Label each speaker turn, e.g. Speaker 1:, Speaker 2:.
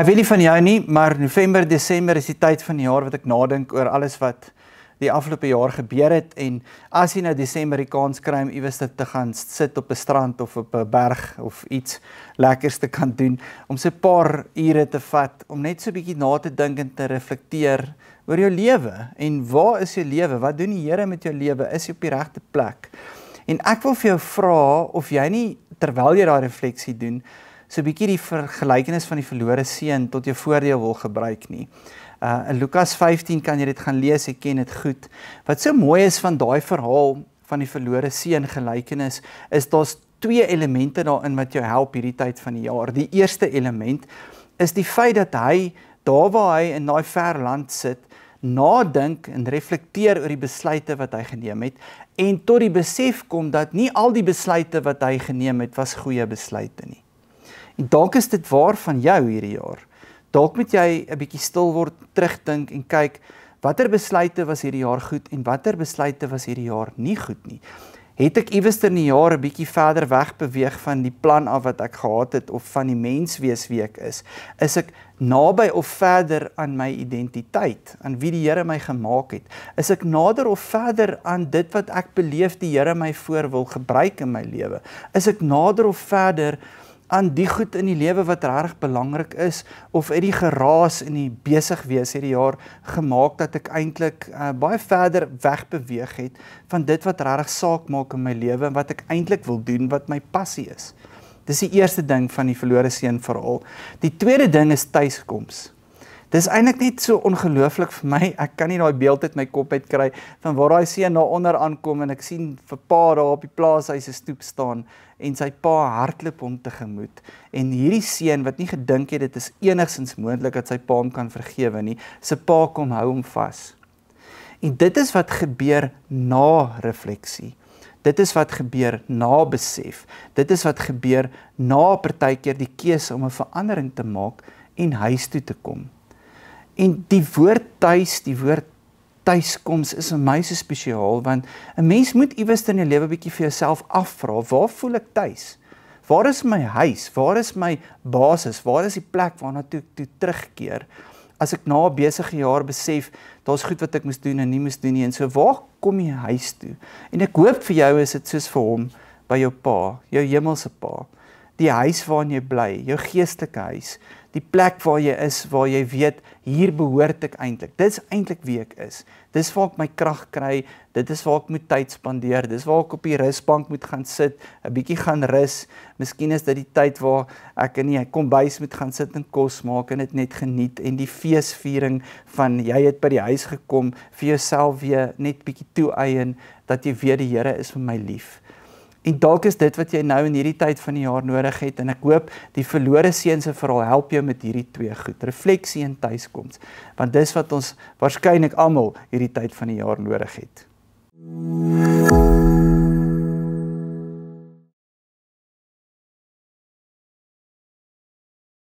Speaker 1: Ek weet nie van jou nie, maar November, Desember is die tyd van die jaar wat ek nadink oor alles wat die afgelope jaar gebeur het, en as jy nou Desember die kans kry om iewers te gaan sit op 'n strand of op 'n berg of iets lekkers te kan doen, om so 'n paar ure te vat, om net so 'n bietjie na te dink en te reflekteer oor jou lewe, en waar is jou lewe, wat doen die Here met jou lewe, is jy op die regte plek? En ek wil vir jou vra of jy nie, terwyl jy daai refleksie doen, so 'n bietjie die vergelykenis van die verlore seun tot jou voordeel wil gebruik nie. In Lukas 15 kan jy dit gaan lees, ek ken dit goed. Wat so mooi is van daai verhaal van die verlore seun gelykenis, is daar's twee elemente daarin wat jou help hierdie tyd van die jaar. Die eerste element is die feit dat hy, daar waar hy in daai ver land sit, nadink en reflekteer oor die besluite wat hy geneem het, en tot die besef kom dat nie al die besluite wat hy geneem het, was goeie besluite nie. En dalk is dit waar van jou hierdie jaar. Dalk moet jy 'n bietjie stil word, terugdink en kyk, watter besluite was hierdie jaar goed en watter besluite was hierdie jaar nie goed nie. Het ek iewers in die jaar 'n bietjie verder weg beweeg van die plan af wat ek gehad het of van die mens wees wie ek is? Is ek naby of verder aan my identiteit, aan wie die Here my gemaak het? Is ek nader of verder aan dit wat ek beleef die Here my voor wil gebruik in my lewe? Is ek nader of verder aan die goed in die lewe wat regtig belangrik is, of het die geraas en die besig wees hierdie jaar gemaak dat ek eintlik baie verder wegbeweeg het van dit wat regtig saak maak in my lewe en wat ek eintlik wil doen, wat my passie is. Dis die eerste ding van die verlore seun verhaal. Die tweede ding is tuiskoms. Dis eintlik net so ongelooflik vir my, ek kan nie daai beeld uit my kop uit kry, van waar daai seun daar onder aankom, en ek sien vir pa daar op die plaashuis se stoep staan, en sy pa hardloop hom tegemoet, en hierdie seun wat nie gedink het, dit is enigstens moontlik dat sy pa hom kan vergewe nie, sy pa kom hou hom vas. En dit is wat gebeur na refleksie. Dit is wat gebeur na besef. Dit is wat gebeur na partykeer die keuse om 'n verandering te maak en huis toe te kom. En die woord tuis, die woord tuiskoms is vir my so spesiaal, want 'n mens moet iewers in jou lewe bietjie vir jouself afvra, waar voel ek tuis? Waar is my huis? Waar is my basis? Waar is die plek waarna toe ek terugkeer? As ek na 'n besige jaar besef, daar's goed wat ek moes doen en nie moes doen nie, en so waar kom jy huis toe? En ek hoop vir jou is dit soos vir hom, by jou pa, jou hemelse pa, die huis waarin jy bly, jou geestelike huis, die plek waar jy is, waar jy weet, hier behoort ek eintlik. Dis eintlik wie ek is. Dis waar ek my krag kry, dit is waar ek moet tyd spandeer, dis waar ek op die rusbank moet gaan sit, 'n bietjie gaan rus. Miskien is dit die tyd waar ek in die kombuis moet gaan sit en kos maak en dit net geniet, en die feesviering van jy het by die huis gekom, vir jouself weer net bietjie toeëien, dat jy weet die Here is vir my lief. En dalk is dit wat jy nou in hierdie tyd van die jaar nodig het, en ek hoop die verlore seun se verhaal help jou met hierdie twee goed, refleksie en tuiskoms, want dis wat ons waarskynlik almal hierdie tyd van die jaar nodig het.